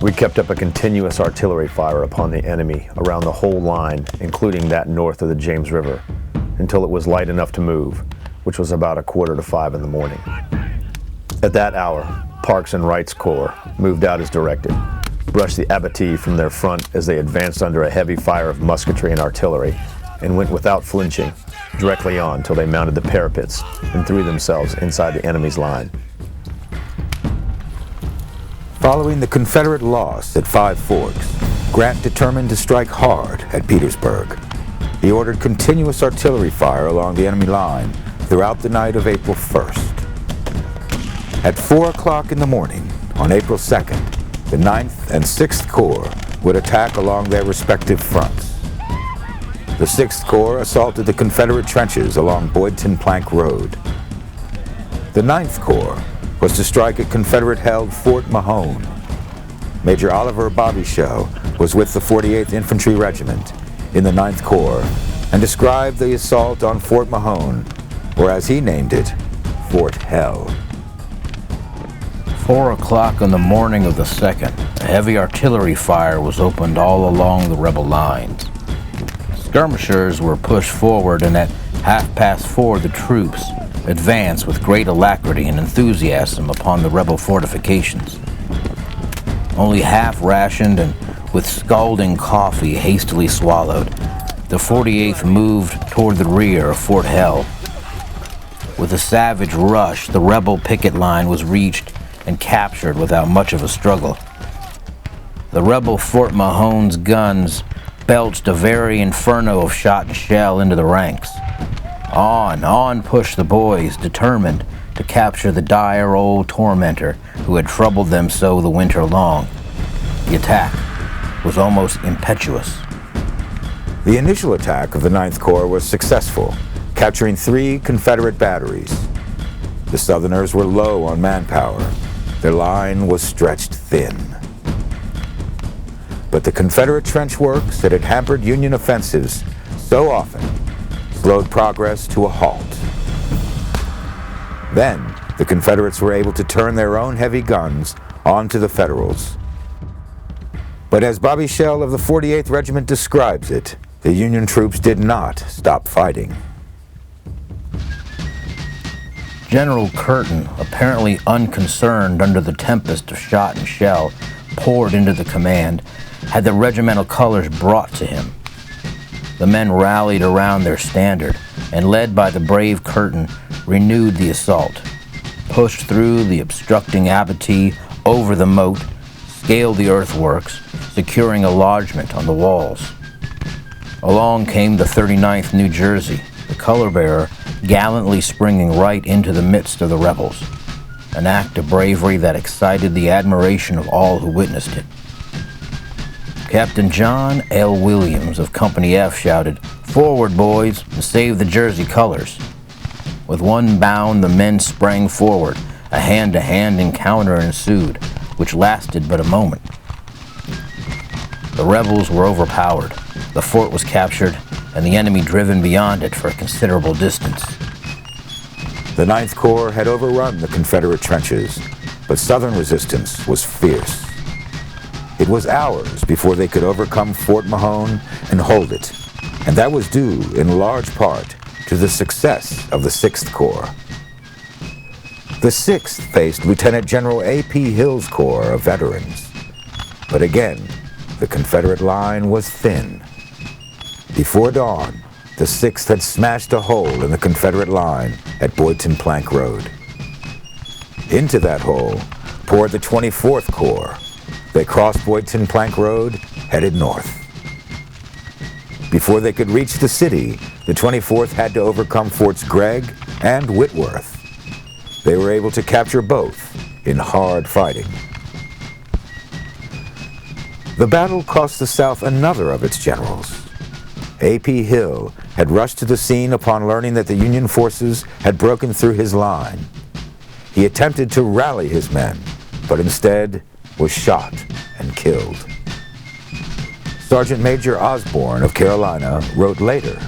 We kept up a continuous artillery fire upon the enemy around the whole line, including that north of the James River, until it was light enough to move, which was about 4:45 in the morning. At that hour, Parks and Wright's Corps moved out as directed, brushed the abattis from their front as they advanced under a heavy fire of musketry and artillery, and went without flinching directly on till they mounted the parapets and threw themselves inside the enemy's line. Following the Confederate loss at Five Forks, Grant determined to strike hard at Petersburg. He ordered continuous artillery fire along the enemy line throughout the night of April 1st. At 4 o'clock in the morning on April 2nd, the 9th and 6th Corps would attack along their respective fronts. The 6th Corps assaulted the Confederate trenches along Boydton Plank Road. The 9th Corps was to strike at Confederate-held Fort Mahone. Major Oliver Bobbyshow was with the 48th Infantry Regiment in the 9th Corps and described the assault on Fort Mahone, or as he named it, Fort Hell. 4 o'clock on the morning of the 2nd, a heavy artillery fire was opened all along the rebel lines. Skirmishers were pushed forward, and at 4:30 the troops advanced with great alacrity and enthusiasm upon the rebel fortifications. Only half rationed and with scalding coffee hastily swallowed, the 48th moved toward the rear of Fort Hell. With a savage rush, the rebel picket line was reached and captured without much of a struggle. The rebel Fort Mahone's guns belched a very inferno of shot and shell into the ranks. On pushed the boys, determined to capture the dire old tormentor who had troubled them so the winter long. The attack was almost impetuous. The initial attack of the 9th Corps was successful, capturing 3 Confederate batteries. The Southerners were low on manpower. Their line was stretched thin. But the Confederate trench works that had hampered Union offensives so often slowed progress to a halt. Then, the Confederates were able to turn their own heavy guns onto the Federals. But as Bobby Schell of the 48th Regiment describes it, the Union troops did not stop fighting. General Curtin, apparently unconcerned under the tempest of shot and shell poured into the command, had the regimental colors brought to him. The men rallied around their standard and, led by the brave Curtin, renewed the assault, pushed through the obstructing abattis, over the moat, scaled the earthworks, securing a lodgment on the walls. Along came the 39th New Jersey, the color bearer gallantly springing right into the midst of the rebels, an act of bravery that excited the admiration of all who witnessed it. Captain John L. Williams of Company F shouted, "Forward, boys, and save the Jersey colors." With one bound, the men sprang forward, A hand-to-hand encounter ensued, which lasted but a moment. The rebels were overpowered. The fort was captured, and the enemy driven beyond it for a considerable distance. The Ninth Corps had overrun the Confederate trenches, but Southern resistance was fierce. It was hours before they could overcome Fort Mahone and hold it, and that was due in large part to the success of the Sixth Corps. The Sixth faced Lieutenant General A.P. Hill's Corps of veterans, but again, the Confederate line was thin. Before dawn, the Sixth had smashed a hole in the Confederate line at Boydton Plank Road. Into that hole poured the 24th Corps. They crossed Boydton Plank Road, headed north. Before they could reach the city, the 24th had to overcome Forts Gregg and Whitworth. They were able to capture both in hard fighting. The battle cost the South another of its generals. A.P. Hill had rushed to the scene upon learning that the Union forces had broken through his line. He attempted to rally his men, but instead was shot and killed. Sergeant Major Osborne of Carolina wrote later,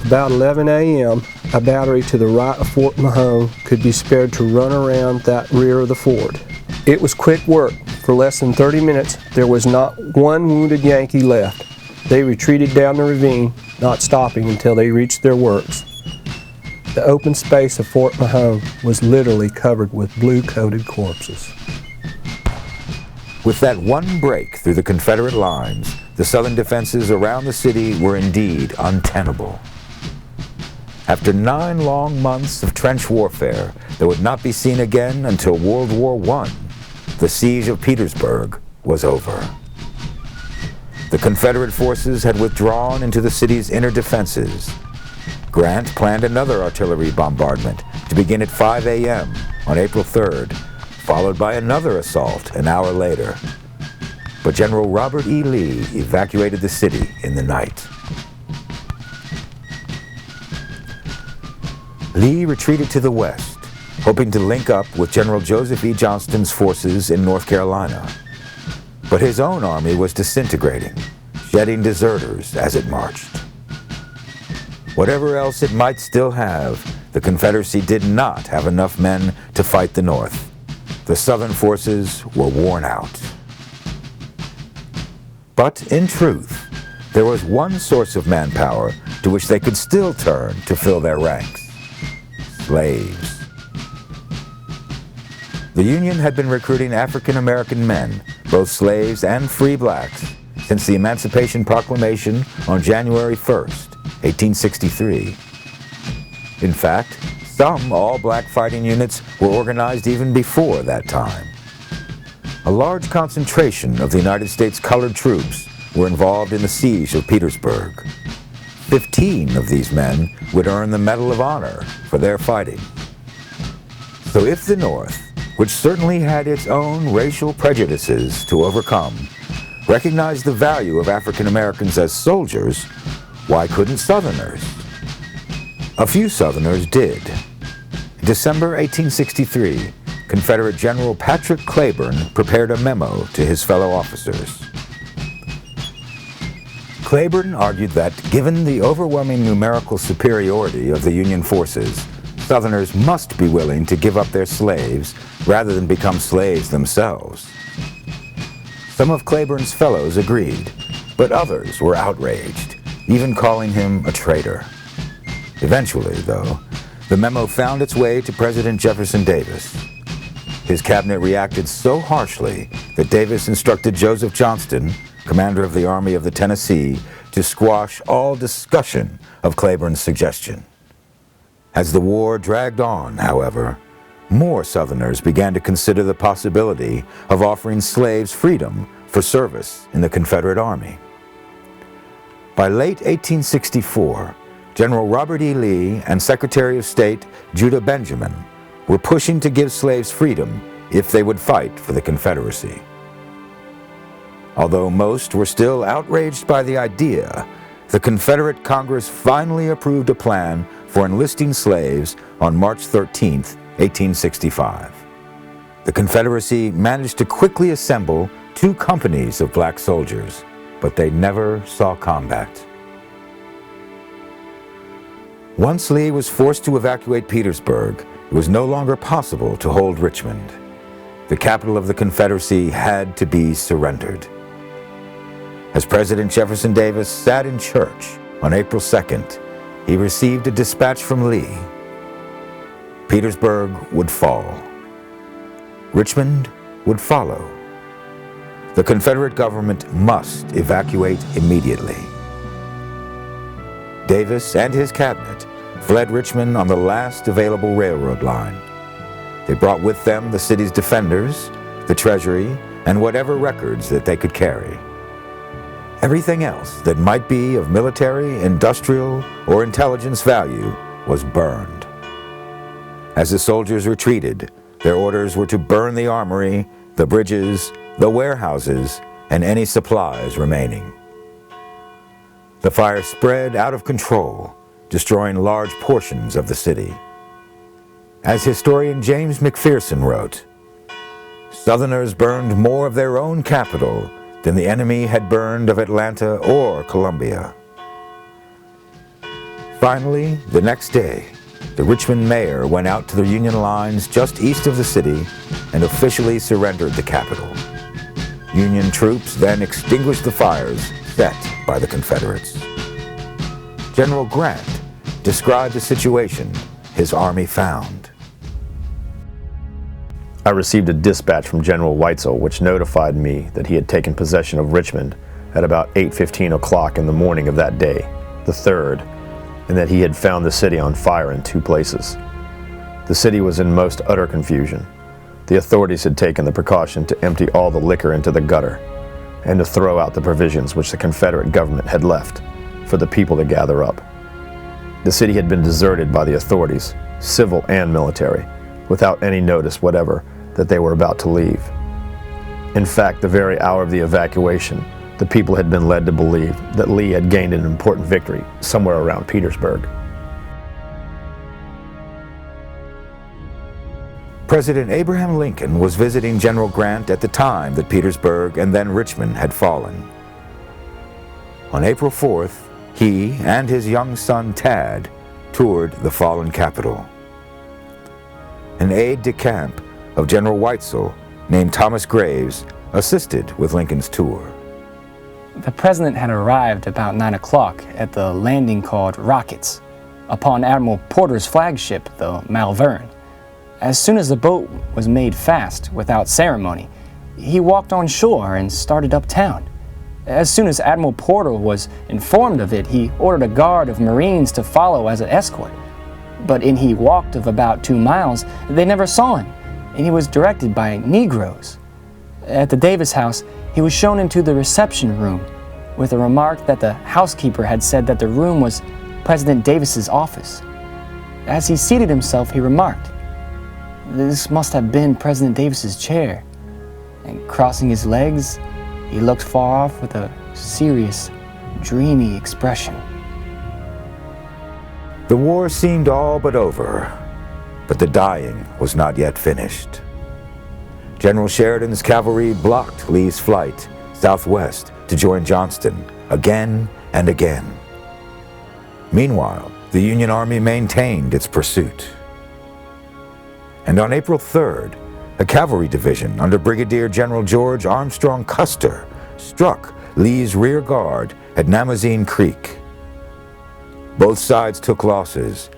About 11 a.m., a battery to the right of Fort Mahone could be spared to run around that rear of the fort. It was quick work. For less than 30 minutes, there was not one wounded Yankee left. They retreated down the ravine, not stopping until they reached their works. The open space of Fort Mahone was literally covered with blue-coated corpses. With that one break through the Confederate lines, the Southern defenses around the city were indeed untenable. After 9 long months of trench warfare that would not be seen again until World War I, the siege of Petersburg was over. The Confederate forces had withdrawn into the city's inner defenses. Grant planned another artillery bombardment to begin at 5 a.m. on April 3rd, followed by another assault an hour later. But General Robert E. Lee evacuated the city in the night. Lee retreated to the west, hoping to link up with General Joseph E. Johnston's forces in North Carolina. But his own army was disintegrating, shedding deserters as it marched. Whatever else it might still have, the Confederacy did not have enough men to fight the North. The Southern forces were worn out. But in truth, there was one source of manpower to which they could still turn to fill their ranks: slaves. The Union had been recruiting African American men, both slaves and free blacks, since the Emancipation Proclamation on January 1st, 1863. In fact, some all-black fighting units were organized even before that time. A large concentration of the United States colored troops were involved in the siege of Petersburg. 15 of these men would earn the Medal of Honor for their fighting. So if the North, which certainly had its own racial prejudices to overcome, recognized the value of African Americans as soldiers, why couldn't Southerners? A few Southerners did. In December 1863, Confederate General Patrick Cleburne prepared a memo to his fellow officers. Cleburne argued that, given the overwhelming numerical superiority of the Union forces, Southerners must be willing to give up their slaves rather than become slaves themselves. Some of Cleburne's fellows agreed, but others were outraged, even calling him a traitor. Eventually, though, the memo found its way to President Jefferson Davis. His cabinet reacted so harshly that Davis instructed Joseph Johnston, commander of the Army of the Tennessee, to squash all discussion of Cleburne's suggestion. As the war dragged on, however, more Southerners began to consider the possibility of offering slaves freedom for service in the Confederate Army. By late 1864, General Robert E. Lee and Secretary of State Judah Benjamin were pushing to give slaves freedom if they would fight for the Confederacy. Although most were still outraged by the idea, the Confederate Congress finally approved a plan for enlisting slaves on March 13, 1865. The Confederacy managed to quickly assemble 2 companies of black soldiers, but they never saw combat. Once Lee was forced to evacuate Petersburg, it was no longer possible to hold Richmond. The capital of the Confederacy had to be surrendered. As President Jefferson Davis sat in church on April 2nd, he received a dispatch from Lee. Petersburg would fall. Richmond would follow. The Confederate government must evacuate immediately. Davis and his cabinet fled Richmond on the last available railroad line. They brought with them the city's defenders, the treasury, and whatever records that they could carry. Everything else that might be of military, industrial, or intelligence value was burned. As the soldiers retreated, their orders were to burn the armory, the bridges, the warehouses, and any supplies remaining. The fire spread out of control, destroying large portions of the city. As historian James McPherson wrote, "Southerners burned more of their own capital than the enemy had burned of Atlanta or Columbia." Finally, the next day, the Richmond mayor went out to the Union lines just east of the city and officially surrendered the capital. Union troops then extinguished the fires set by the Confederates. General Grant described the situation his army found. I received a dispatch from General Weitzel which notified me that he had taken possession of Richmond at about 8:15 o'clock in the morning of that day, the 3rd, and that he had found the city on fire in 2 places. The city was in most utter confusion. The authorities had taken the precaution to empty all the liquor into the gutter and to throw out the provisions which the Confederate government had left for the people to gather up. The city had been deserted by the authorities, civil and military, without any notice whatever that they were about to leave. In fact, the very hour of the evacuation, the people had been led to believe that Lee had gained an important victory somewhere around Petersburg. President Abraham Lincoln was visiting General Grant at the time that Petersburg and then Richmond had fallen. On April 4th, he and his young son Tad toured the fallen capital. An aide-de-camp of General Weitzel named Thomas Graves assisted with Lincoln's tour. The president had arrived about 9 o'clock at the landing called Rockets upon Admiral Porter's flagship, the Malvern. As soon as the boat was made fast without ceremony, he walked on shore and started uptown. As soon as Admiral Porter was informed of it, he ordered a guard of Marines to follow as an escort. But in he walked of about 2 miles, they never saw him, and he was directed by Negroes. At the Davis house, he was shown into the reception room with a remark that the housekeeper had said that the room was President Davis's office. As he seated himself, he remarked, "This must have been President Davis's chair." And crossing his legs, he looked far off with a serious, dreamy expression. The war seemed all but over, but the dying was not yet finished. General Sheridan's cavalry blocked Lee's flight southwest to join Johnston again and again. Meanwhile, the Union Army maintained its pursuit. And on April 3rd, a cavalry division under Brigadier General George Armstrong Custer struck Lee's rear guard at Namazine Creek. Both sides took losses,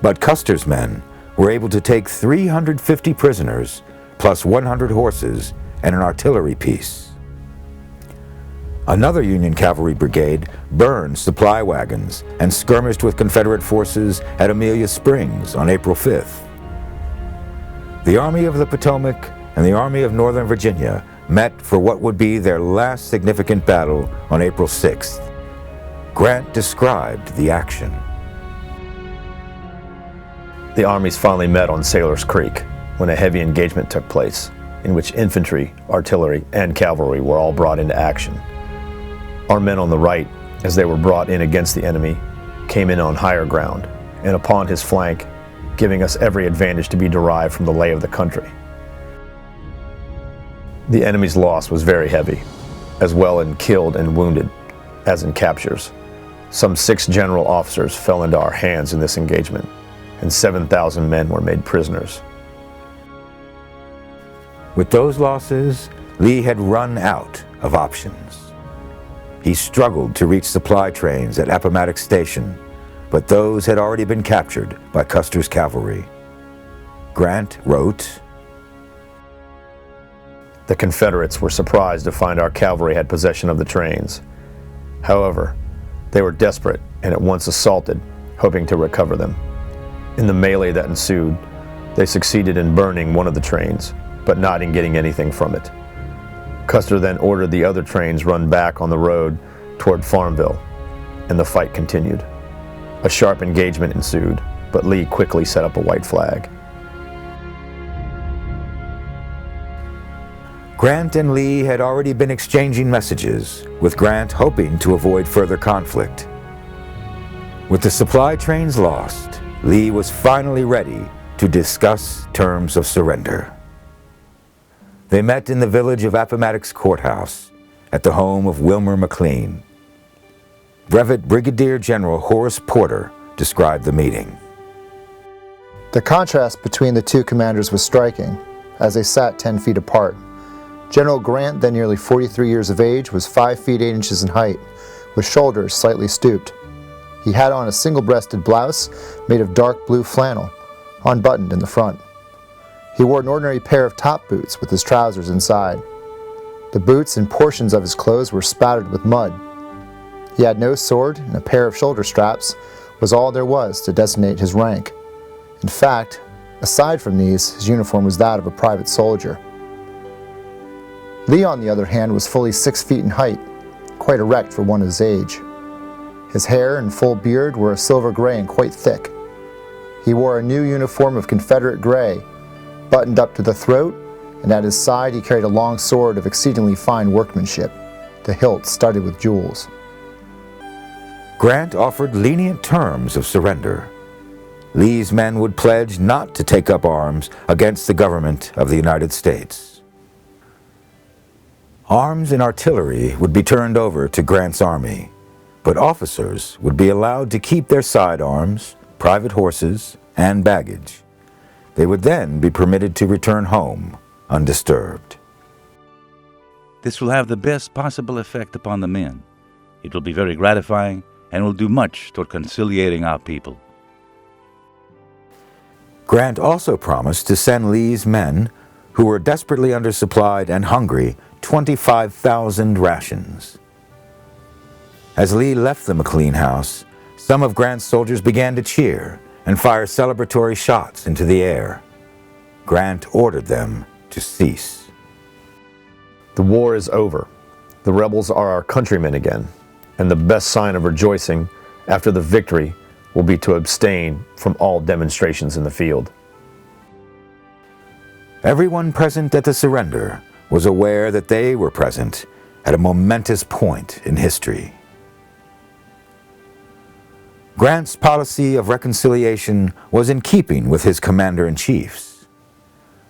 but Custer's men were able to take 350 prisoners, plus 100 horses and an artillery piece. Another Union cavalry brigade burned supply wagons and skirmished with Confederate forces at Amelia Springs on April 5th. The Army of the Potomac and the Army of Northern Virginia met for what would be their last significant battle on April 6th. Grant described the action. The armies finally met on Sailor's Creek when a heavy engagement took place, in which infantry, artillery, and cavalry were all brought into action. Our men on the right, as they were brought in against the enemy, came in on higher ground, and upon his flank giving us every advantage to be derived from the lay of the country. The enemy's loss was very heavy, as well in killed and wounded as in captures. Some 6 general officers fell into our hands in this engagement, and 7,000 men were made prisoners. With those losses, Lee had run out of options. He struggled to reach supply trains at Appomattox Station, but those had already been captured by Custer's cavalry. Grant wrote, "The Confederates were surprised to find our cavalry had possession of the trains. However, they were desperate and at once assaulted, hoping to recover them. In the melee that ensued, they succeeded in burning one of the trains, but not in getting anything from it. Custer then ordered the other trains run back on the road toward Farmville, and the fight continued. A sharp engagement ensued, but Lee quickly set up a white flag." Grant and Lee had already been exchanging messages, with Grant hoping to avoid further conflict. With the supply trains lost, Lee was finally ready to discuss terms of surrender. They met in the village of Appomattox Court House, at the home of Wilmer McLean. Brevet Brigadier General Horace Porter described the meeting. The contrast between the two commanders was striking, as they sat 10 feet apart. General Grant, then nearly 43 years of age, was 5 feet 8 inches in height, with shoulders slightly stooped. He had on a single-breasted blouse made of dark blue flannel, unbuttoned in the front. He wore an ordinary pair of top boots with his trousers inside. The boots and portions of his clothes were spattered with mud. He had no sword, and a pair of shoulder straps was all there was to designate his rank. In fact, aside from these, his uniform was that of a private soldier. Lee, on the other hand, was fully 6 feet in height, quite erect for one of his age. His hair and full beard were a silver gray and quite thick. He wore a new uniform of Confederate gray, buttoned up to the throat, and at his side he carried a long sword of exceedingly fine workmanship, the hilt studded with jewels. Grant offered lenient terms of surrender. Lee's men would pledge not to take up arms against the government of the United States. Arms and artillery would be turned over to Grant's army, but officers would be allowed to keep their sidearms, private horses, and baggage. They would then be permitted to return home undisturbed. This will have the best possible effect upon the men. It will be very gratifying and will do much toward conciliating our people. Grant also promised to send Lee's men, who were desperately undersupplied and hungry, 25,000 rations. As Lee left the McLean house, some of Grant's soldiers began to cheer and fire celebratory shots into the air. Grant ordered them to cease. "The war is over. The rebels are our countrymen again, and the best sign of rejoicing after the victory will be to abstain from all demonstrations in the field." Everyone present at the surrender was aware that they were present at a momentous point in history. Grant's policy of reconciliation was in keeping with his commander-in-chief's.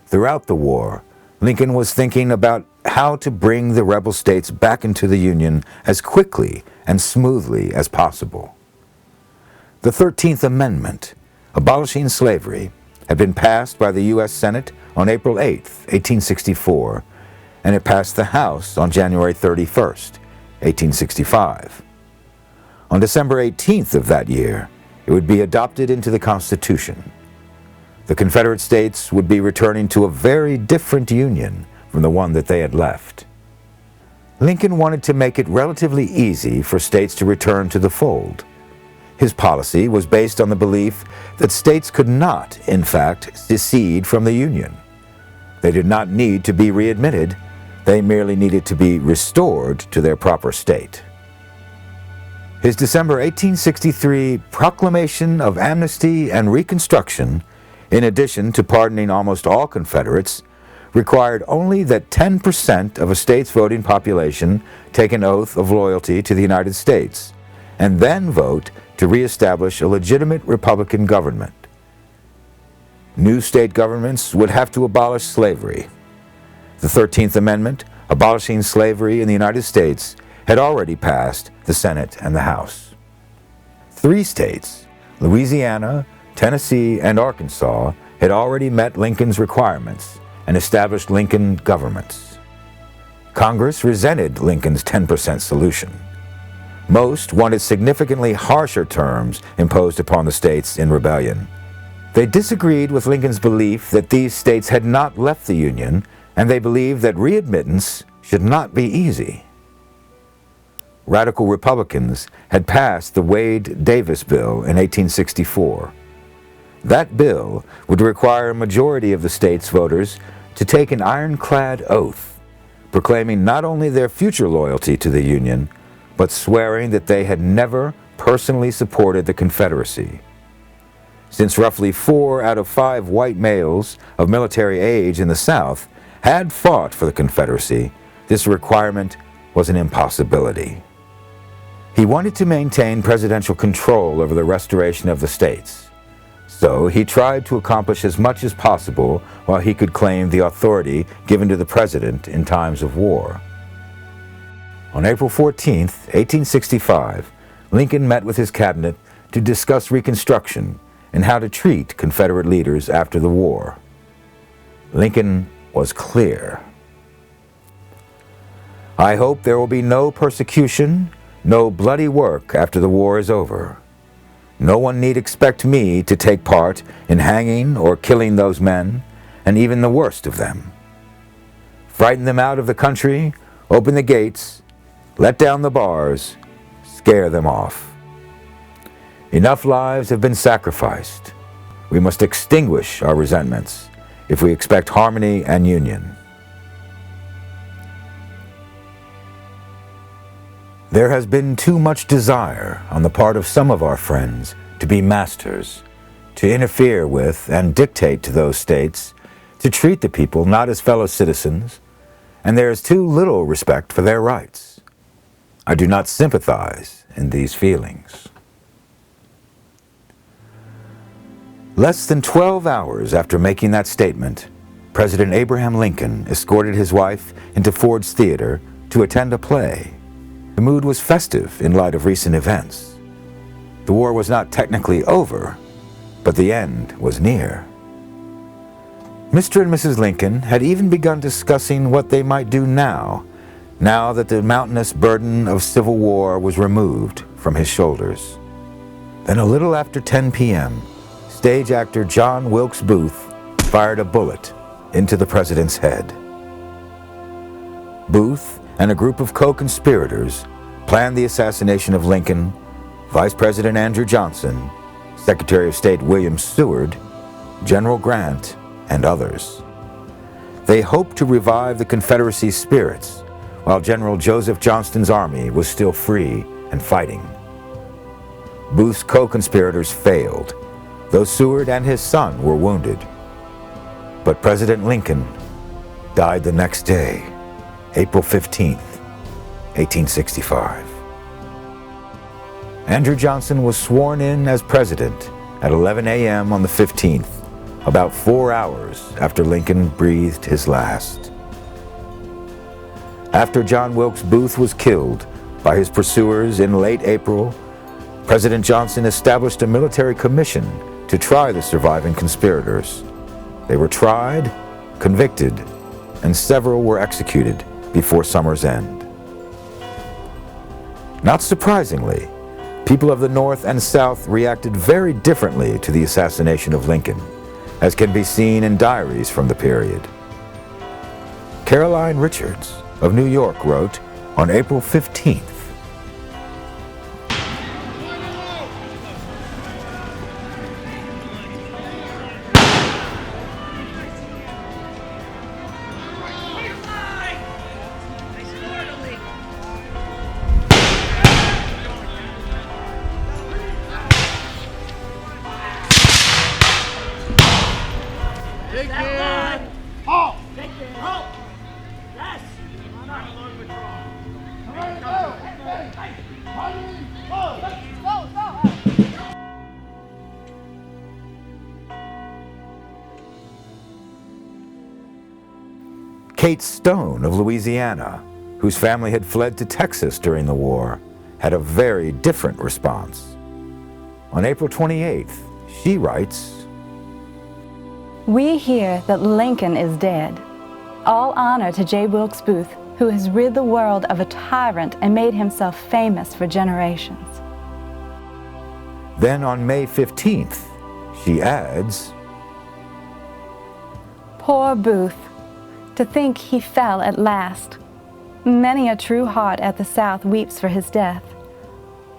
Throughout the war, Lincoln was thinking about how to bring the rebel states back into the Union as quickly and smoothly as possible. The 13th Amendment, abolishing slavery, had been passed by the U.S. Senate on April 8, 1864, and it passed the House on January 31, 1865. On December 18th of that year, it would be adopted into the Constitution. The Confederate States would be returning to a very different Union from the one that they had left. Lincoln wanted to make it relatively easy for states to return to the fold. His policy was based on the belief that states could not, in fact, secede from the Union. They did not need to be readmitted. They merely needed to be restored to their proper state. His December 1863 proclamation of amnesty and reconstruction, in addition to pardoning almost all Confederates, required only that 10% of a state's voting population take an oath of loyalty to the United States, and then vote to reestablish a legitimate Republican government. new state governments would have to abolish slavery. The 13th Amendment, abolishing slavery in the United States, had already passed the Senate and the House. 3 states, Louisiana, Tennessee, and Arkansas, had already met Lincoln's requirements and established Lincoln governments. Congress resented Lincoln's 10% solution. Most wanted significantly harsher terms imposed upon the states in rebellion. They disagreed with Lincoln's belief that these states had not left the Union, and they believed that readmittance should not be easy. Radical Republicans had passed the Wade-Davis Bill in 1864. That bill would require a majority of the state's voters to take an ironclad oath, proclaiming not only their future loyalty to the Union, but swearing that they had never personally supported the Confederacy. Since roughly 4 out of 5 white males of military age in the South had fought for the Confederacy, this requirement was an impossibility. He wanted to maintain presidential control over the restoration of the states, so he tried to accomplish as much as possible while he could claim the authority given to the president in times of war. On April 14, 1865, Lincoln met with his cabinet to discuss Reconstruction and how to treat Confederate leaders after the war. Lincoln was clear. "I hope there will be no persecution, no bloody work after the war is over. No one need expect me to take part in hanging or killing those men, and even the worst of them. Frighten them out of the country, open the gates, let down the bars, scare them off. Enough lives have been sacrificed. We must extinguish our resentments if we expect harmony and union." There has been too much desire on the part of some of our friends to be masters, to interfere with and dictate to those states, to treat the people not as fellow citizens, and there is too little respect for their rights. I do not sympathize in these feelings. Less than 12 hours after making that statement, President Abraham Lincoln escorted his wife into Ford's Theater to attend a play. The mood was festive in light of recent events. The war was not technically over, but the end was near. Mr. and Mrs. Lincoln had even begun discussing what they might do now that the mountainous burden of Civil War was removed from his shoulders. Then a little after 10 p.m., stage actor John Wilkes Booth fired a bullet into the president's head. Booth and a group of co-conspirators planned the assassination of Lincoln, Vice President Andrew Johnson, Secretary of State William Seward, General Grant, and others. They hoped to revive the Confederacy's spirits while General Joseph Johnston's army was still free and fighting. Booth's co-conspirators failed, though Seward and his son were wounded. But President Lincoln died the next day, April 15th, 1865. Andrew Johnson was sworn in as president at 11 a.m. on the 15th, about 4 hours after Lincoln breathed his last. After John Wilkes Booth was killed by his pursuers in late April, President Johnson established a military commission to try the surviving conspirators. They were tried, convicted, and several were executed before summer's end. Not surprisingly, people of the North and South reacted very differently to the assassination of Lincoln, as can be seen in diaries from the period. Caroline Richards of New York wrote on April 15th, Kate Stone of Louisiana, whose family had fled to Texas during the war, had a very different response. On April 28th, she writes, "We hear that Lincoln is dead. All honor to J. Wilkes Booth, who has rid the world of a tyrant and made himself famous for generations." Then on May 15th, she adds, "Poor Booth, to think he fell at last. Many a true heart at the South weeps for his death.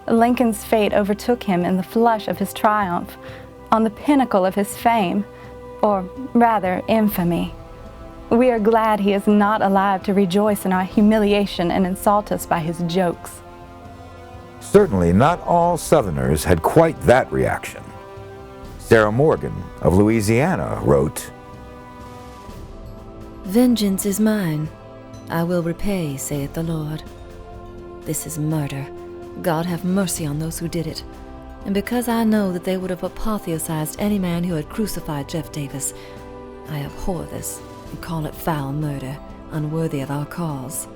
Lincoln's fate overtook him in the flush of his triumph, on the pinnacle of his fame, or rather infamy. We are glad he is not alive to rejoice in our humiliation and insult us by his jokes." Certainly not all Southerners had quite that reaction. Sarah Morgan of Louisiana wrote, "Vengeance is mine. I will repay, saith the Lord. This is murder. God have mercy on those who did it. And because I know that they would have apotheosized any man who had crucified Jeff Davis, I abhor this and call it foul murder, unworthy of our cause.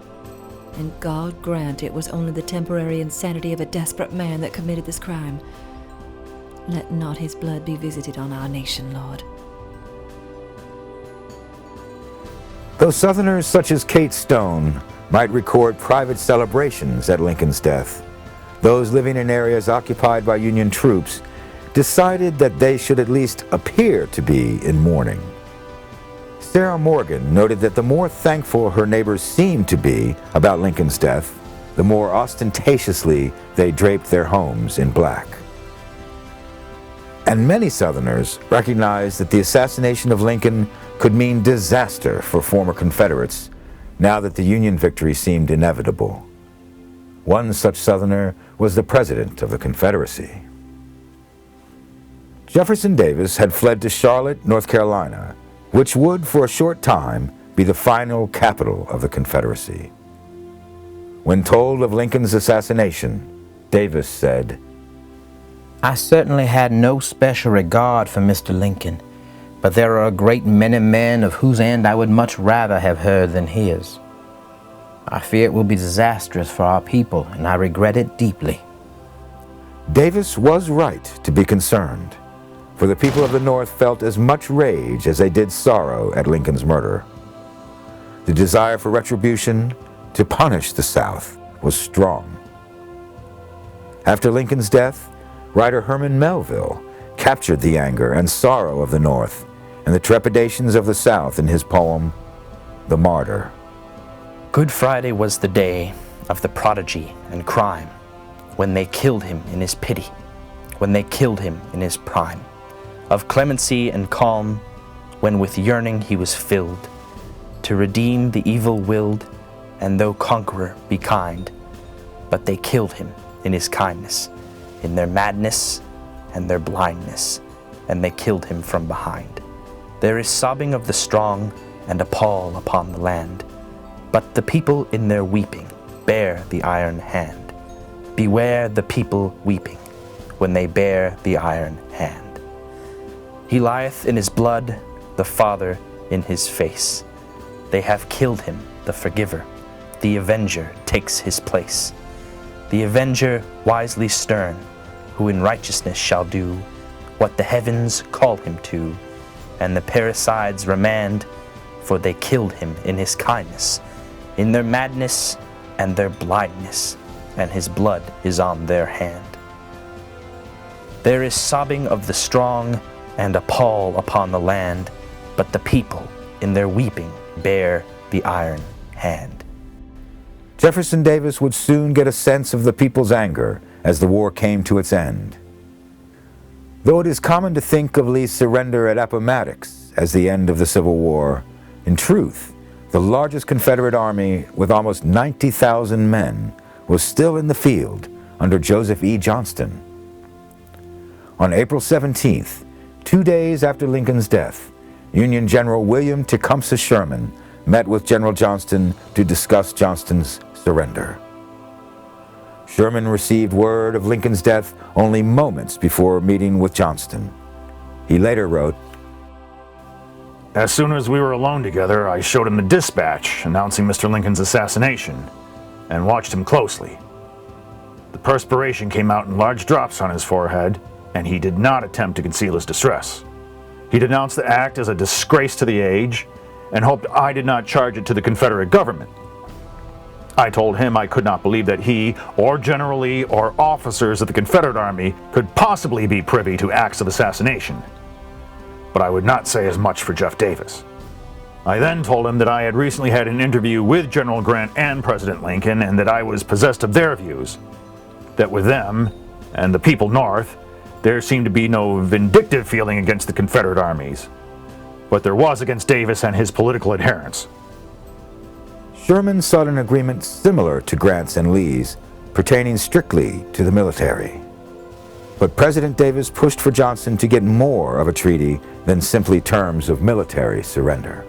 And God grant it was only the temporary insanity of a desperate man that committed this crime. Let not his blood be visited on our nation, Lord." Though Southerners such as Kate Stone might record private celebrations at Lincoln's death, those living in areas occupied by Union troops decided that they should at least appear to be in mourning. Sarah Morgan noted that the more thankful her neighbors seemed to be about Lincoln's death, the more ostentatiously they draped their homes in black. And many Southerners recognized that the assassination of Lincoln could mean disaster for former Confederates, now that the Union victory seemed inevitable. One such Southerner was the President of the Confederacy. Jefferson Davis had fled to Charlotte, North Carolina, which would, for a short time, be the final capital of the Confederacy. When told of Lincoln's assassination, Davis said, "I certainly had no special regard for Mr. Lincoln, but there are a great many men of whose end I would much rather have heard than his. I fear it will be disastrous for our people, and I regret it deeply." Davis was right to be concerned, for the people of the North felt as much rage as they did sorrow at Lincoln's murder. The desire for retribution, to punish the South, was strong. After Lincoln's death, writer Herman Melville captured the anger and sorrow of the North and the trepidations of the South in his poem, The Martyr. Good Friday was the day of the prodigy and crime, when they killed him in his pity, when they killed him in his prime, of clemency and calm, when with yearning he was filled, to redeem the evil-willed, and though conqueror be kind. But they killed him in his kindness, in their madness and their blindness, and they killed him from behind. There is sobbing of the strong and a pall upon the land, but the people in their weeping bear the iron hand. Beware the people weeping when they bear the iron hand. He lieth in his blood, the Father in his face. They have killed him, the forgiver. The avenger takes his place. The avenger wisely stern, who in righteousness shall do what the heavens call him to, and the parricides remand, for they killed him in his kindness, in their madness and their blindness, and his blood is on their hand. There is sobbing of the strong and a pall upon the land, but the people in their weeping bear the iron hand. Jefferson Davis would soon get a sense of the people's anger as the war came to its end. Though it is common to think of Lee's surrender at Appomattox as the end of the Civil War, in truth, the largest Confederate army with almost 90,000 men was still in the field under Joseph E. Johnston. On April 17th, 2 days after Lincoln's death, Union General William Tecumseh Sherman met with General Johnston to discuss Johnston's surrender. Sherman received word of Lincoln's death only moments before meeting with Johnston. He later wrote, As soon as we were alone together, I showed him the dispatch announcing Mr. Lincoln's assassination and watched him closely. The perspiration came out in large drops on his forehead, and he did not attempt to conceal his distress. He denounced the act as a disgrace to the age and hoped I did not charge it to the Confederate government. I told him I could not believe that he, or General Lee, or officers of the Confederate Army could possibly be privy to acts of assassination. But I would not say as much for Jeff Davis. I then told him that I had recently had an interview with General Grant and President Lincoln, and that I was possessed of their views. That with them, and the people north, there seemed to be no vindictive feeling against the Confederate armies, but there was against Davis and his political adherents. Sherman sought an agreement similar to Grant's and Lee's, pertaining strictly to the military. But President Davis pushed for Johnson to get more of a treaty than simply terms of military surrender.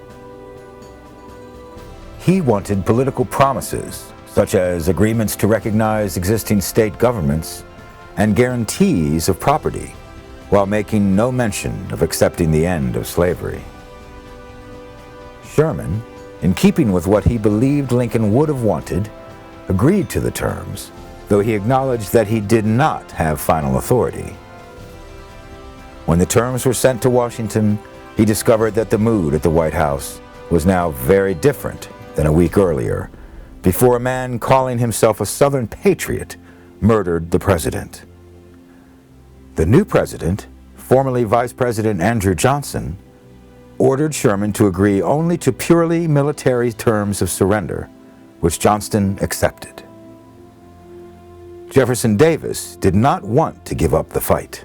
He wanted political promises, such as agreements to recognize existing state governments and guarantees of property, while making no mention of accepting the end of slavery. Sherman, in keeping with what he believed Lincoln would have wanted, agreed to the terms, though he acknowledged that he did not have final authority. When the terms were sent to Washington, he discovered that the mood at the White House was now very different than a week earlier, before a man calling himself a Southern patriot murdered the president. The new president, formerly Vice President Andrew Johnson, ordered Sherman to agree only to purely military terms of surrender, which Johnston accepted. Jefferson Davis did not want to give up the fight.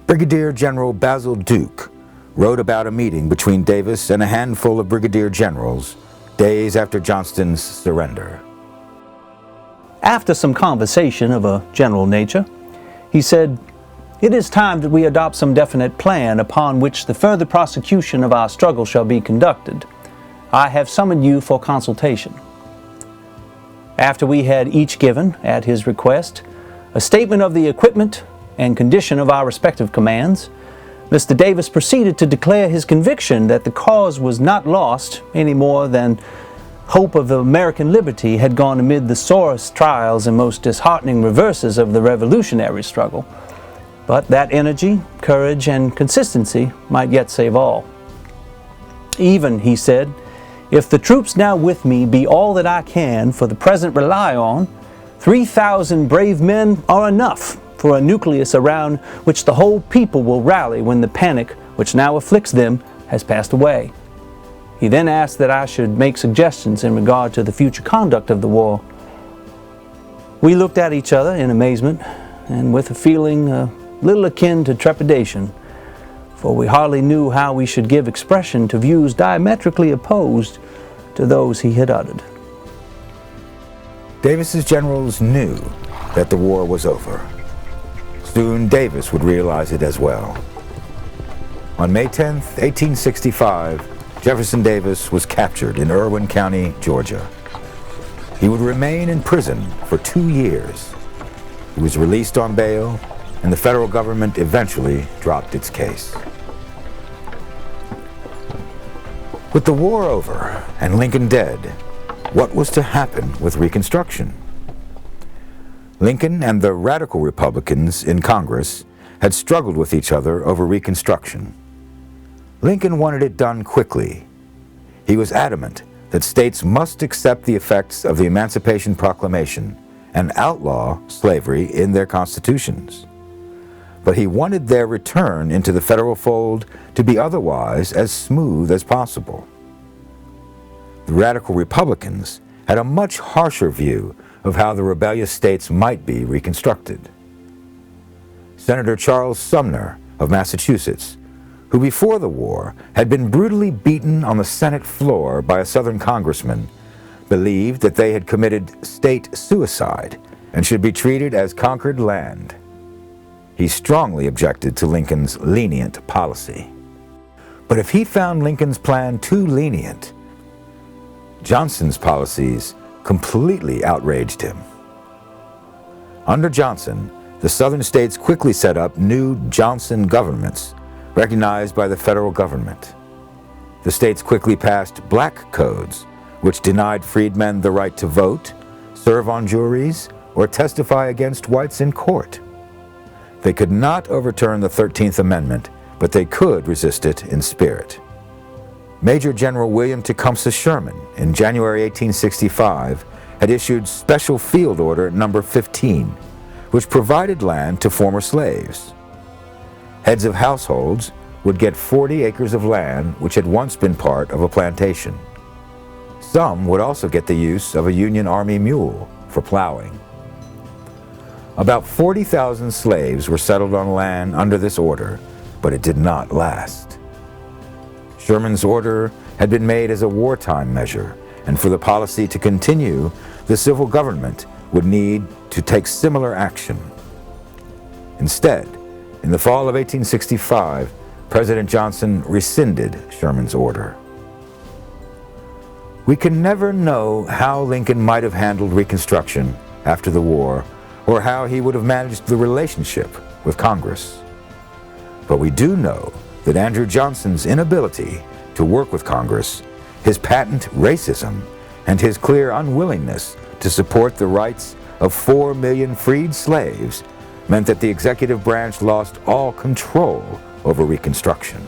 Brigadier General Basil Duke wrote about a meeting between Davis and a handful of brigadier generals days after Johnston's surrender. After some conversation of a general nature, he said, "It is time that we adopt some definite plan upon which the further prosecution of our struggle shall be conducted. I have summoned you for consultation." After we had each given, at his request, a statement of the equipment and condition of our respective commands, Mr. Davis proceeded to declare his conviction that the cause was not lost any more than hope of American liberty had gone amid the sorest trials and most disheartening reverses of the revolutionary struggle, but that energy, courage, and consistency might yet save all. "Even," he said, "if the troops now with me be all that I can for the present rely on, 3,000 brave men are enough for a nucleus around which the whole people will rally when the panic which now afflicts them has passed away." He then asked that I should make suggestions in regard to the future conduct of the war. We looked at each other in amazement and with a feeling a little akin to trepidation, for we hardly knew how we should give expression to views diametrically opposed to those he had uttered. Davis's generals knew that the war was over. Soon Davis would realize it as well. On May 10, 1865, Jefferson Davis was captured in Irwin County, Georgia. He would remain in prison for 2 years. He was released on bail, and the federal government eventually dropped its case. With the war over and Lincoln dead, what was to happen with Reconstruction? Lincoln and the radical Republicans in Congress had struggled with each other over Reconstruction. Lincoln wanted it done quickly. He was adamant that states must accept the effects of the Emancipation Proclamation and outlaw slavery in their constitutions. But he wanted their return into the federal fold to be otherwise as smooth as possible. The radical Republicans had a much harsher view of how the rebellious states might be reconstructed. Senator Charles Sumner of Massachusetts, who before the war had been brutally beaten on the Senate floor by a Southern congressman, believed that they had committed state suicide and should be treated as conquered land. He strongly objected to Lincoln's lenient policy. But if he found Lincoln's plan too lenient, Johnson's policies completely outraged him. Under Johnson, the Southern states quickly set up new Johnson governments recognized by the federal government. the states quickly passed black codes, which denied freedmen the right to vote, serve on juries, or testify against whites in court. They could not overturn the 13th Amendment, but they could resist it in spirit. Major General William Tecumseh Sherman, in January 1865, had issued Special Field Order No. 15, which provided land to former slaves. Heads of households would get 40 acres of land which had once been part of a plantation. Some would also get the use of a Union Army mule for plowing. About 40,000 slaves were settled on land under this order, but it did not last. Sherman's order had been made as a wartime measure, and for the policy to continue, the civil government would need to take similar action. Instead, in the fall of 1865, President Johnson rescinded Sherman's order. We can never know how Lincoln might have handled Reconstruction after the war, or how he would have managed the relationship with Congress. But we do know that Andrew Johnson's inability to work with Congress, his patent racism, and his clear unwillingness to support the rights of 4 million freed slaves meant that the executive branch lost all control over Reconstruction.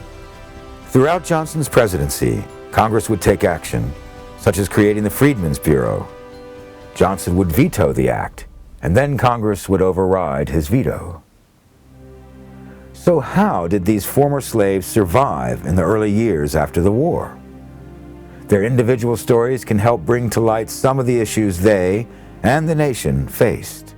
Throughout Johnson's presidency, Congress would take action, such as creating the Freedmen's Bureau. Johnson would veto the act, and then Congress would override his veto. So how did these former slaves survive in the early years after the war? Their individual stories can help bring to light some of the issues they and the nation faced.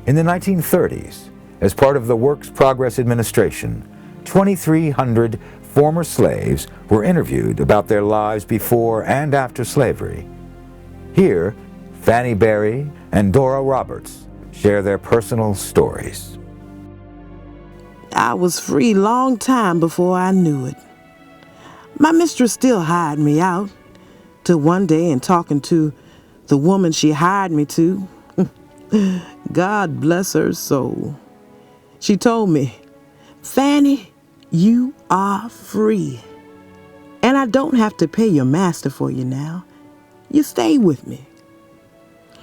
In the 1930s, as part of the Works Progress Administration, 2,300 former slaves were interviewed about their lives before and after slavery. Here, Fannie Berry and Dora Roberts share their personal stories. I was free long time before I knew it. My mistress still hired me out, till one day in talking to the woman she hired me to, God bless her soul, she told me, "Fannie, you are free. And I don't have to pay your master for you now. You stay with me."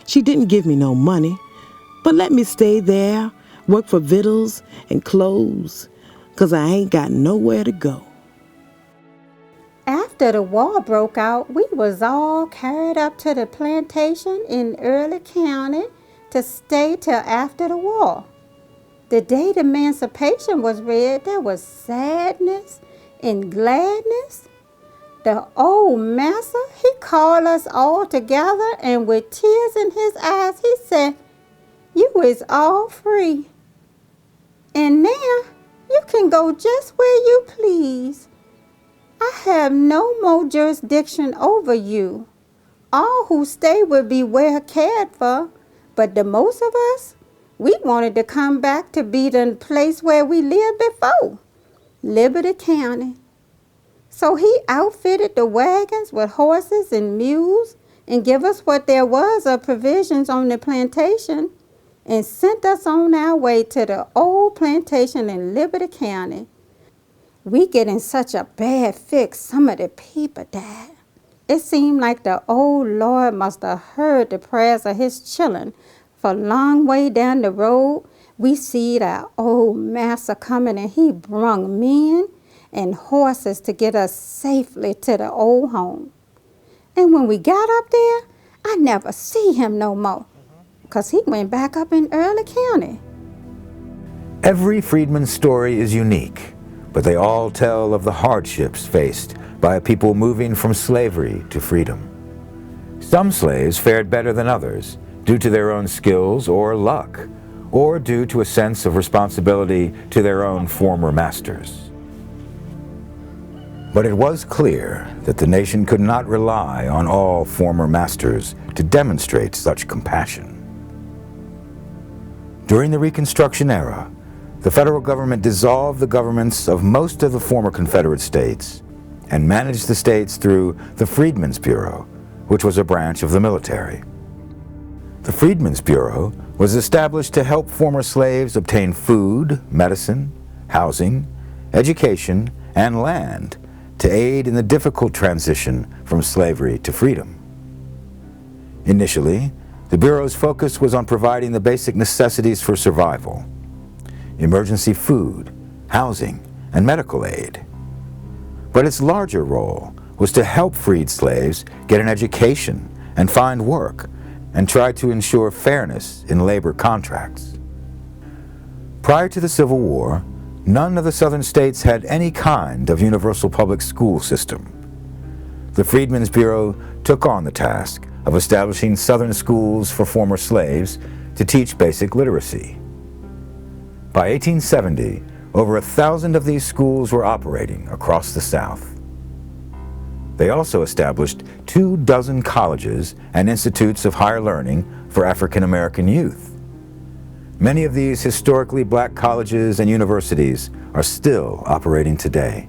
She didn't give me no money, but let me stay there, work for victuals and clothes, 'cause I ain't got nowhere to go. After the war broke out, we was all carried up to the plantation in Early County to stay till after the war. The day the Emancipation was read, there was sadness and gladness. The old master, he called us all together, and with tears in his eyes, he said, "You is all free. And now you can go just where you please. I have no more jurisdiction over you. All who stay will be well cared for, but the most of us, we wanted to come back to be the place where we lived before, Liberty County." So he outfitted the wagons with horses and mules and give us what there was of provisions on the plantation and sent us on our way to the old plantation in Liberty County. We get in such a bad fix, some of the people died. It seemed like the old Lord must have heard the prayers of his children, for a long way down the road, we see our old master coming, and he brung men and horses to get us safely to the old home. And when we got up there, I never see him no more, 'cause he went back up in Early County. Every freedman's story is unique, but they all tell of the hardships faced by a people moving from slavery to freedom. Some slaves fared better than others due to their own skills or luck, or due to a sense of responsibility to their own former masters. But it was clear that the nation could not rely on all former masters to demonstrate such compassion. During the Reconstruction era, the federal government dissolved the governments of most of the former Confederate states and managed the states through the Freedmen's Bureau, which was a branch of the military. The Freedmen's Bureau was established to help former slaves obtain food, medicine, housing, education, and land to aid in the difficult transition from slavery to freedom. Initially, the Bureau's focus was on providing the basic necessities for survival: emergency food, housing, and medical aid. But its larger role was to help freed slaves get an education and find work, and try to ensure fairness in labor contracts. Prior to the Civil War, none of the Southern states had any kind of universal public school system. The Freedmen's Bureau took on the task of establishing Southern schools for former slaves to teach basic literacy. By 1870, over 1,000 of these schools were operating across the South. They also established 24 colleges and institutes of higher learning for African American youth. Many of these historically black colleges and universities are still operating today.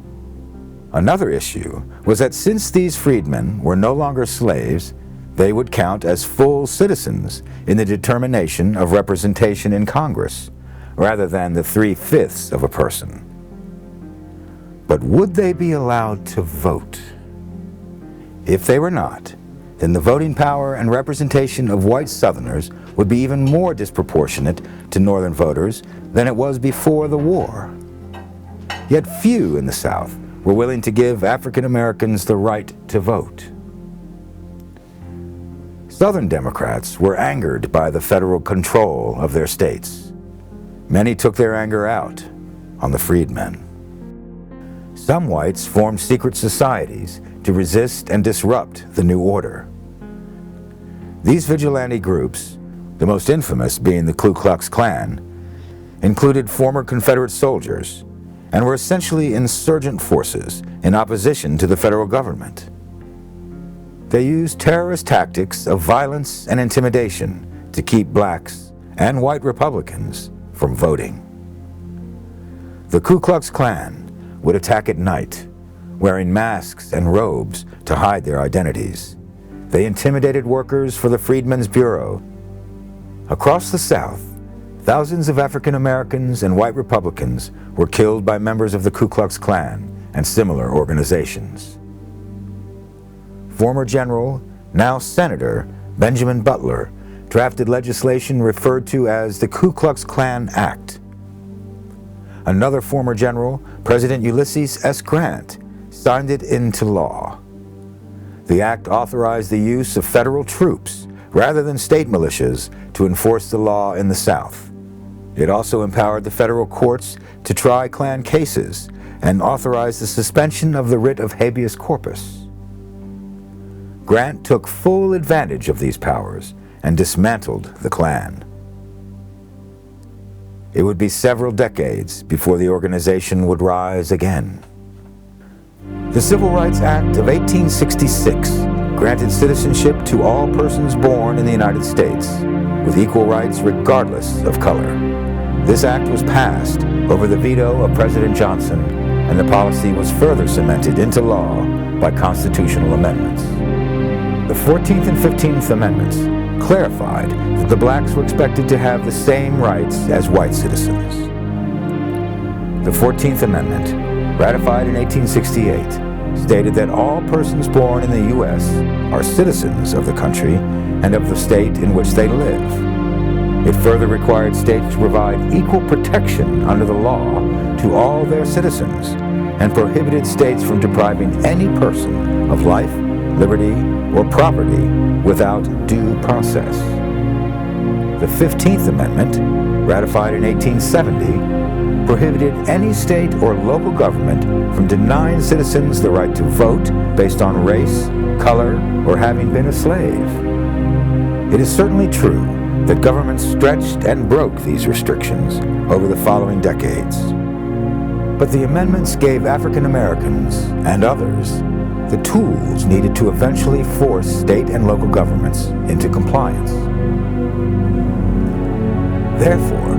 Another issue was that since these freedmen were no longer slaves, they would count as full citizens in the determination of representation in Congress, rather than the 3/5 of a person. But would they be allowed to vote? If they were not, then the voting power and representation of white Southerners would be even more disproportionate to Northern voters than it was before the war. Yet few in the South were willing to give African Americans the right to vote. Southern Democrats were angered by the federal control of their states. Many took their anger out on the freedmen. Some whites formed secret societies to resist and disrupt the new order. These vigilante groups, the most infamous being the Ku Klux Klan, included former Confederate soldiers and were essentially insurgent forces in opposition to the federal government. They used terrorist tactics of violence and intimidation to keep blacks and white Republicans from voting. The Ku Klux Klan would attack at night, wearing masks and robes to hide their identities. They intimidated workers for the Freedmen's Bureau. Across the South, thousands of African Americans and white Republicans were killed by members of the Ku Klux Klan and similar organizations. Former General, now Senator, Benjamin Butler drafted legislation referred to as the Ku Klux Klan Act. Another former general, President Ulysses S. Grant, signed it into law. The act authorized the use of federal troops rather than state militias to enforce the law in the South. It also empowered the federal courts to try Klan cases and authorized the suspension of the writ of habeas corpus. Grant took full advantage of these powers and dismantled the Klan. It would be several decades before the organization would rise again. The Civil Rights Act of 1866 granted citizenship to all persons born in the United States, with equal rights regardless of color. This act was passed over the veto of President Johnson, and the policy was further cemented into law by constitutional amendments. The 14th and 15th Amendments clarified that the blacks were expected to have the same rights as white citizens. The 14th Amendment, ratified in 1868, stated that all persons born in the U.S. are citizens of the country and of the state in which they live. It further required states to provide equal protection under the law to all their citizens and prohibited states from depriving any person of life, liberty, or property without due process. The 15th Amendment, ratified in 1870, prohibited any state or local government from denying citizens the right to vote based on race, color, or having been a slave. It is certainly true that governments stretched and broke these restrictions over the following decades. But the amendments gave African Americans and others the tools needed to eventually force state and local governments into compliance. Therefore,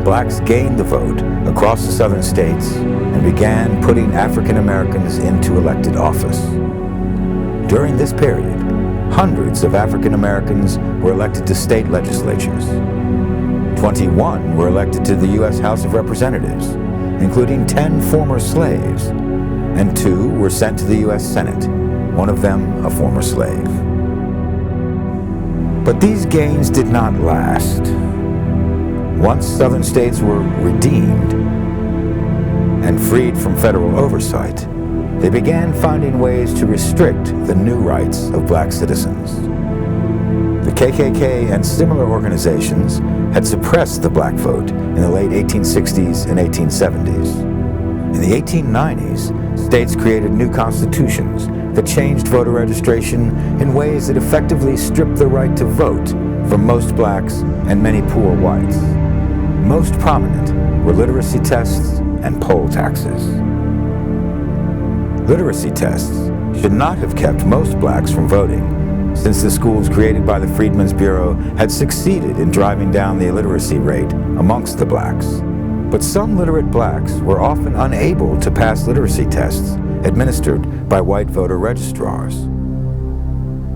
blacks gained the vote across the southern states and began putting African Americans into elected office. During this period, hundreds of African Americans were elected to state legislatures. 21 were elected to the U.S. House of Representatives, including 10 former slaves, and 2 were sent to the U.S. Senate, one of them a former slave. But these gains did not last. Once Southern states were redeemed and freed from federal oversight, they began finding ways to restrict the new rights of black citizens. The KKK and similar organizations had suppressed the black vote in the late 1860s and 1870s. In the 1890s, states created new constitutions that changed voter registration in ways that effectively stripped the right to vote from most blacks and many poor whites. Most prominent were literacy tests and poll taxes. Literacy tests should not have kept most blacks from voting, since the schools created by the Freedmen's Bureau had succeeded in driving down the illiteracy rate amongst the blacks. But some literate blacks were often unable to pass literacy tests administered by white voter registrars.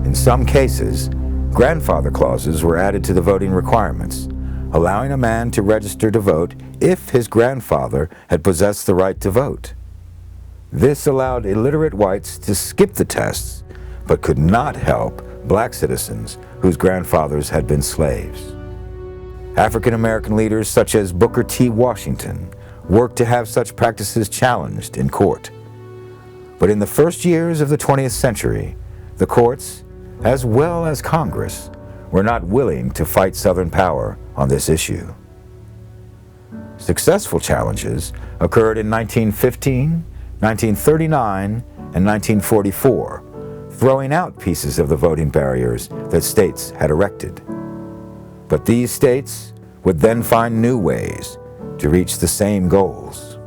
In some cases, grandfather clauses were added to the voting requirements, allowing a man to register to vote if his grandfather had possessed the right to vote. This allowed illiterate whites to skip the tests, but could not help black citizens whose grandfathers had been slaves. African American leaders such as Booker T. Washington worked to have such practices challenged in court. But in the first years of the 20th century, the courts, as well as Congress, were not willing to fight Southern power on this issue. Successful challenges occurred in 1915, 1939, and 1944, throwing out pieces of the voting barriers that states had erected. But these states would then find new ways to reach the same goals.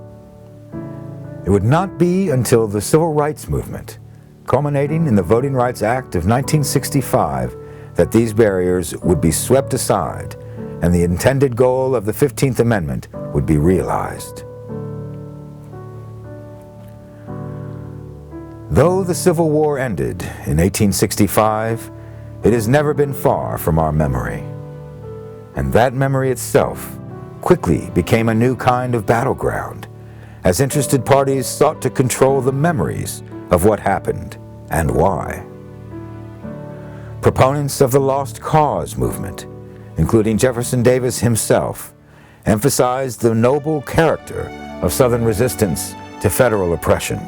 It would not be until the Civil Rights Movement, culminating in the Voting Rights Act of 1965, that these barriers would be swept aside and the intended goal of the 15th Amendment would be realized. Though the Civil War ended in 1865, it has never been far from our memory. And that memory itself quickly became a new kind of battleground, as interested parties sought to control the memories of what happened and why. Proponents of the Lost Cause movement, including Jefferson Davis himself, emphasized the noble character of Southern resistance to federal oppression.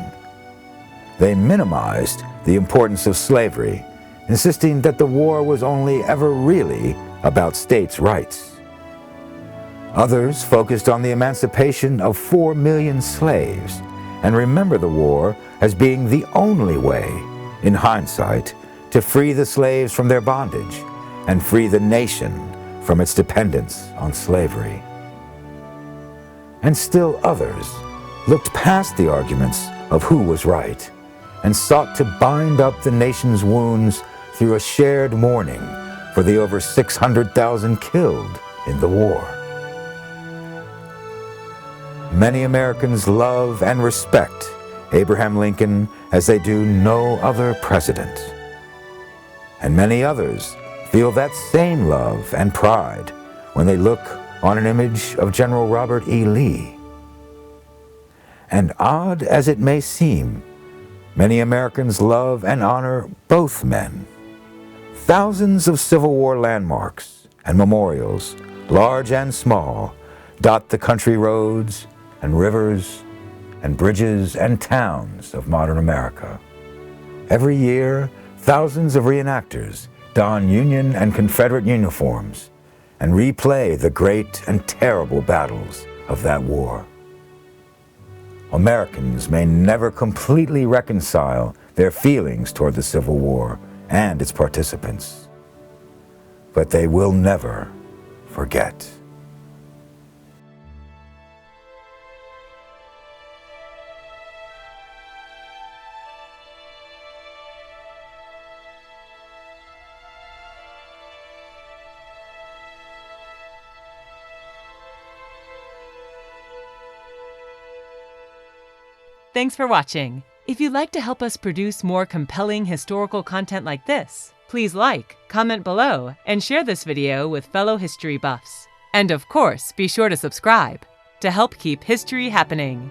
They minimized the importance of slavery, insisting that the war was only ever really about states' rights. Others focused on the emancipation of 4 million slaves and remember the war as being the only way, in hindsight, to free the slaves from their bondage and free the nation from its dependence on slavery. And still others looked past the arguments of who was right and sought to bind up the nation's wounds through a shared mourning for the over 600,000 killed in the war. Many Americans love and respect Abraham Lincoln as they do no other president. And many others feel that same love and pride when they look on an image of General Robert E. Lee. And odd as it may seem, many Americans love and honor both men. Thousands of Civil War landmarks and memorials, large and small, dot the country roads and rivers and bridges and towns of modern America. Every year, thousands of reenactors don Union and Confederate uniforms and replay the great and terrible battles of that war. Americans may never completely reconcile their feelings toward the Civil War and its participants, but they will never forget. Thanks for watching. If you'd like to help us produce more compelling historical content like this, please like, comment below, and share this video with fellow history buffs. And of course, be sure to subscribe to help keep history happening.